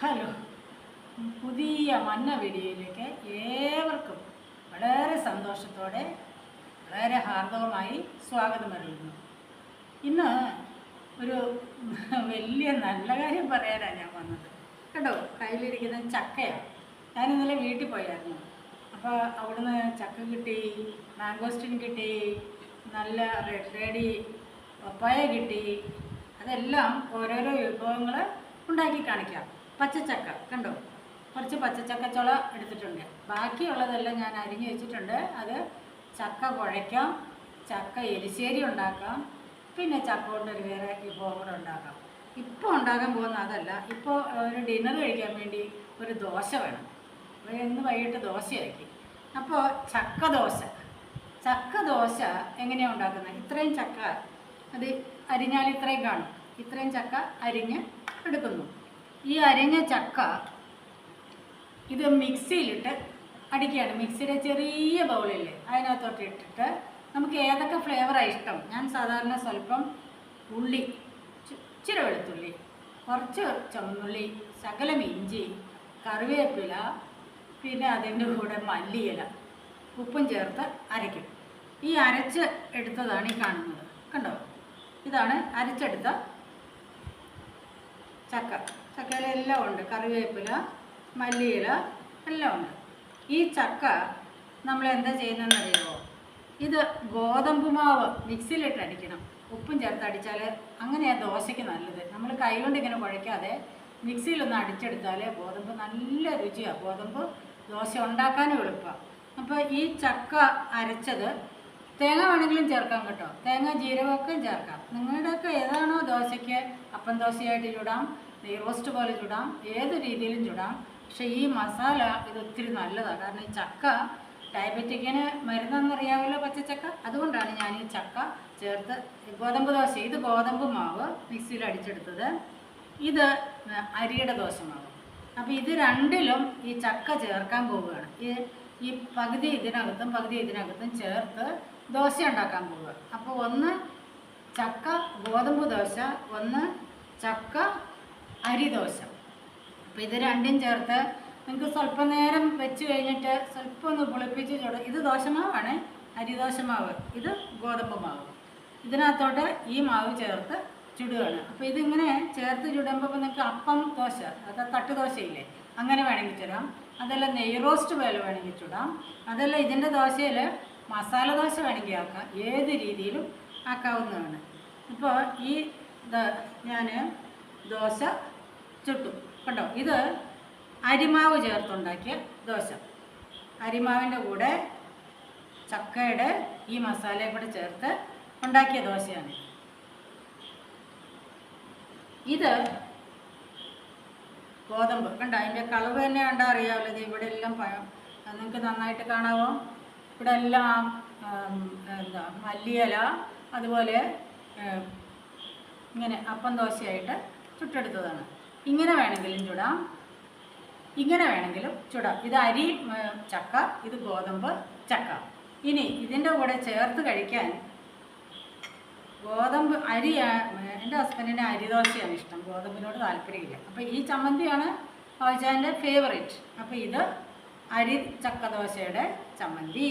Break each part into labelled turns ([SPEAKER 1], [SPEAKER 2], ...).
[SPEAKER 1] Hello, പുതിയ മഞ്ഞ വീഡിയോയിലേക്ക് ഏവർക്കും വളരെ സന്തോഷത്തോടെ വളരെ ഹാർദവമായി സ്വാഗതം അറിയിക്കുന്നു. ഇന്ന് ഒരു വലിയ നല്ല കാര്യം പറയാനാണ് ഞാൻ വന്നത് കേട്ടോ. കയ്യിലിരിക്കുന്ന ചക്കയാണ്. ഞാൻ ഇന്നലെ വീട്ടിൽ പോയായിരുന്നു. അപ്പോൾ അവിടുന്ന് ചക്ക കിട്ടി, മാംഗോസ്റ്റിൻ കിട്ടി, നല്ല റെഡ് പപ്പായ കിട്ടി. അതെല്ലാം ഓരോരോ വിഭവങ്ങൾ ഉണ്ടാക്കി കാണിക്കാം. പച്ചച്ചക്ക കണ്ടോ, കുറച്ച് പച്ചച്ചക്ക ചുള എടുത്തിട്ടുണ്ട്. ബാക്കിയുള്ളതെല്ലാം ഞാൻ അരിഞ്ഞു വെച്ചിട്ടുണ്ട്. അത് ചക്ക കുഴയ്ക്കാം, ചക്ക എരിശ്ശേരി ഉണ്ടാക്കാം, പിന്നെ ചക്ക കൊണ്ട് ഒരു വേറെ വിഭവം കൂടെ ഉണ്ടാക്കാം. ഇപ്പോൾ ഉണ്ടാക്കാൻ പോകുന്ന അതല്ല. ഇപ്പോൾ ഒരു ഡിന്നർ കഴിക്കാൻ വേണ്ടി ഒരു ദോശ വേണം. ഇന്ന് വൈകിട്ട് ദോശയാക്കി. അപ്പോൾ ചക്ക ദോശ എങ്ങനെയാണ് ഉണ്ടാക്കുന്നത്? ഇത്രയും ചക്ക അത് അരിഞ്ഞാൽ ഇത്രയും കാണും. ഇത്രയും ചക്ക അരിഞ്ഞ് എടുക്കുന്നു. ഈ അരിഞ്ഞ ചക്ക ഇത് മിക്സിയിലിട്ട് അടിക്കുകയാണ്. മിക്സിയുടെ ചെറിയ ബൗളില്ലേ, അതിനകത്തോട്ട് ഇട്ടിട്ട് നമുക്ക് ഏതൊക്കെ ഫ്ലേവറാണ് ഇഷ്ടം. ഞാൻ സാധാരണ സ്വല്പം ഉള്ളി, ഇച്ചിരി വെളുത്തുള്ളി, കുറച്ച് ചുവന്നുള്ളി, ശകലം ഇഞ്ചി, കറിവേപ്പില, പിന്നെ അതിൻ്റെ കൂടെ മല്ലിയില, ഉപ്പും ചേർത്ത് അരയ്ക്കും. ഈ അരച്ച് എടുത്തതാണ് ഈ കാണുന്നത്. കണ്ടോ, ഇതാണ് അരച്ചെടുത്ത ചക്കയിലെല്ലാം ഉണ്ട്. കറിവേപ്പില, മല്ലിയില എല്ലാം ഉണ്ട്. ഈ ചക്ക നമ്മൾ എന്താ ചെയ്യുന്നതെന്ന് അറിയുമോ? ഇത് ഗോതമ്പ് മാവ് മിക്സിയിലിട്ട് അടിക്കണം. ഉപ്പും ചേർത്ത് അടിച്ചാൽ അങ്ങനെയാണ് ദോശയ്ക്ക് നല്ലത്. നമ്മൾ കൈ കൊണ്ട് ഇങ്ങനെ കുഴയ്ക്കാതെ മിക്സിയിലൊന്ന് അടിച്ചെടുത്താൽ ഗോതമ്പ് നല്ല രുചിയാണ്. ഗോതമ്പ് ദോശ ഉണ്ടാക്കാനും എളുപ്പമാണ്. അപ്പോൾ ഈ ചക്ക അരച്ചത് തേങ്ങ വേണമെങ്കിലും ചേർക്കാം കേട്ടോ. തേങ്ങ ജീരകമൊക്കെ ചേർക്കാം. നിങ്ങളുടെയൊക്കെ ഏതാണോ ദോശയ്ക്ക്, അപ്പം ദോശയായിട്ട് ചുടാം, നെയ് റോസ്റ്റ് പോലെ ചുടാം, ഏത് രീതിയിലും ചുടാം. പക്ഷേ ഈ മസാല ഇത് ഒത്തിരി നല്ലതാണ്. കാരണം ഈ ചക്ക ഡയബറ്റിക്കിന് മരുന്നെന്നറിയാമല്ലോ, പച്ചച്ചക്ക. അതുകൊണ്ടാണ് ഞാൻ ഈ ചക്ക ചേർത്ത് ഗോതമ്പ് ദോശ. ഇത് ഗോതമ്പ് മാവ് മിക്സിയിൽ അടിച്ചെടുത്തത്, ഇത് അരിയുടെ ദോശമാവ്. അപ്പോൾ ഇത് രണ്ടിലും ഈ ചക്ക ചേർക്കാൻ പോവുകയാണ്. ഈ പകുതി ഇതിനകത്തും ചേർത്ത് ദോശ ഉണ്ടാക്കാൻ പോവുക. അപ്പോൾ ഒന്ന് ചക്ക ഗോതമ്പ് ദോശ, ഒന്ന് ചക്ക അരി ദോശ. അപ്പോൾ ഇത് രണ്ടും ചേർത്ത് നിങ്ങൾക്ക് സ്വല്പം നേരം വെച്ച് കഴിഞ്ഞിട്ട് സ്വല്പം ഒന്ന് പുളിപ്പിച്ച് ചുടും. ഇത് ദോശമാവാണ്, അരിദോശമാവ്. ഇത് ഗോതമ്പ് മാവ്. ഇതിനകത്തോട്ട് ഈ മാവ് ചേർത്ത് ചുടുകയാണ്. അപ്പോൾ ഇതിങ്ങനെ ചേർത്ത് ചുടുമ്പോൾ നിങ്ങൾക്ക് അപ്പം ദോശ, അത് തട്ട് ദോശയില്ലേ, അങ്ങനെ വേണമെങ്കിൽ ചുടാം. അതല്ല നെയ് റോസ്റ്റ് പോലെ വേണമെങ്കിൽ ചുടാം. അതല്ല ഇതിൻ്റെ ദോശയിൽ മസാല ദോശ വേണമെങ്കിൽ ആക്കാം. ഏത് രീതിയിലും ആക്കാവുന്നതാണ്. ഇപ്പോൾ ഈ ഞാൻ ദോശ ചുട്ടു കേട്ടോ. ഇത് അരിമാവ് ചേർത്തുണ്ടാക്കിയ ദോശ. അരിമാവിൻ്റെ കൂടെ ചക്കയുടെ ഈ മസാലയും കൂടെ ചേർത്ത് ഉണ്ടാക്കിയ ദോശയാണ്. ഇത് ഗോതമ്പ് കണ്ടോ, അതിൻ്റെ കളർ തന്നെ കണ്ടാൽ അറിയാമല്ലോ. ഇത് ഇവിടെ എല്ലാം നിങ്ങൾക്ക് നന്നായിട്ട് കാണാമോ? ഇവിടെ എല്ലാം മല്ലിയില, അതുപോലെ ഇങ്ങനെ അപ്പം ദോശയായിട്ട് ചുട്ടെടുത്തതാണ്. ഇങ്ങനെ വേണമെങ്കിലും ചുടാം, ഇങ്ങനെ വേണമെങ്കിലും ചുടാം. ഇത് അരി ചക്ക, ഇത് ഗോതമ്പ് ചക്ക. ഇനി ഇതിൻ്റെ കൂടെ ചേർത്ത് കഴിക്കാൻ ഗോതമ്പ് അരി, എൻ്റെ ഹസ്ബൻഡിന് അരിദോശയാണ് ഇഷ്ടം, ഗോതമ്പിനോട് താല്പര്യമില്ല. അപ്പോൾ ഈ ചമ്മന്തിയാണ് ആവശ്യൻ്റെ ഫേവറേറ്റ്. അപ്പോൾ ഇത് അരി ചക്ക ദോശയുടെ ചമ്മന്തി.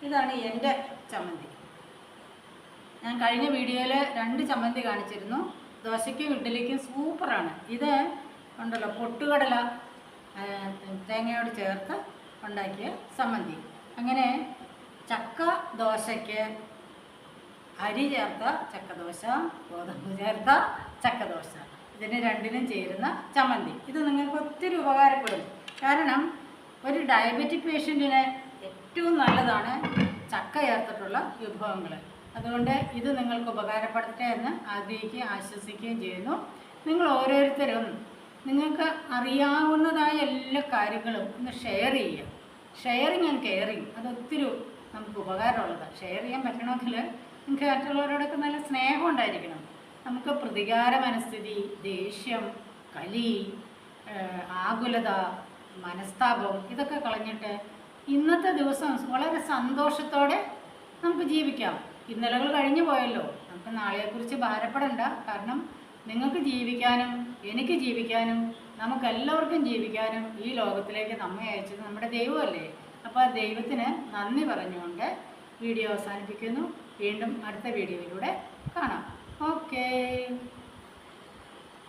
[SPEAKER 1] ഇതാണ് എൻ്റെ ചമ്മന്തി. ഞാൻ കഴിഞ്ഞ വീഡിയോയിൽ 2 ചമ്മന്തി കാണിച്ചിരുന്നു. ദോശയ്ക്കും ഇഡ്ഡലിക്കും സൂപ്പറാണ്. ഇത് ഉണ്ടല്ലോ, പൊട്ടുകടല തേങ്ങയോട് ചേർത്ത് ഉണ്ടാക്കിയ ചമ്മന്തി. അങ്ങനെ ചക്ക ദോശയ്ക്ക് അരി ചേർത്ത ചക്കദോശ, ഗോതമ്പ് ചേർത്ത ചക്കദോശ, ഇതിന് രണ്ടിനും ചേരുന്ന ചമ്മന്തി. ഇത് നിങ്ങൾക്ക് ഒത്തിരി ഉപകാരപ്പെടും. കാരണം ഒരു ഡയബറ്റിക് പേഷ്യൻറ്റിന് ഏറ്റവും നല്ലതാണ് ചക്ക ചേർത്തിട്ടുള്ള വിഭവങ്ങൾ. അതുകൊണ്ട് ഇത് നിങ്ങൾക്ക് ഉപകാരപ്പെടട്ടെ എന്ന് ആഗ്രഹിക്കുകയും ആശ്വസിക്കുകയും ചെയ്യുന്നു. നിങ്ങൾ ഓരോരുത്തരും നിങ്ങൾക്ക് അറിയാവുന്നതായ എല്ലാ കാര്യങ്ങളും ഒന്ന് ഷെയർ ചെയ്യുക. ഷെയറിങ് ആൻഡ് കെയറിങ് അതൊത്തിരി നമുക്ക് ഉപകാരമുള്ളതാണ്. ഷെയർ ചെയ്യാൻ പറ്റണമെങ്കിൽ നിങ്ങൾക്ക് മറ്റുള്ളവരോടൊക്കെ നല്ല സ്നേഹം ഉണ്ടായിരിക്കണം. നമുക്ക് പ്രതികാര മനസ്ഥിതി, ദേഷ്യം, കലി, ആകുലത, മനസ്താപം ഇതൊക്കെ കളഞ്ഞിട്ട് ഇന്നത്തെ ദിവസം വളരെ സന്തോഷത്തോടെ നമുക്ക് ജീവിക്കാം. ഇന്നലകൾ കഴിഞ്ഞു പോയല്ലോ, നമുക്ക് നാളെക്കുറിച്ച് ഭാരപ്പെടണ്ട. കാരണം നിങ്ങൾക്ക് ജീവിക്കാനും എനിക്ക് ജീവിക്കാനും നമുക്കെല്ലാവർക്കും ജീവിക്കാനും ഈ ലോകത്തിലേക്ക് നമ്മെ അയച്ചത് നമ്മുടെ ദൈവമല്ലേ. അപ്പോൾ ആ ദൈവത്തിന് നന്ദി പറഞ്ഞുകൊണ്ട് വീഡിയോ അവസാനിപ്പിക്കുന്നു. വീണ്ടും അടുത്ത വീഡിയോയിലൂടെ കാണാം. ഓക്കേ.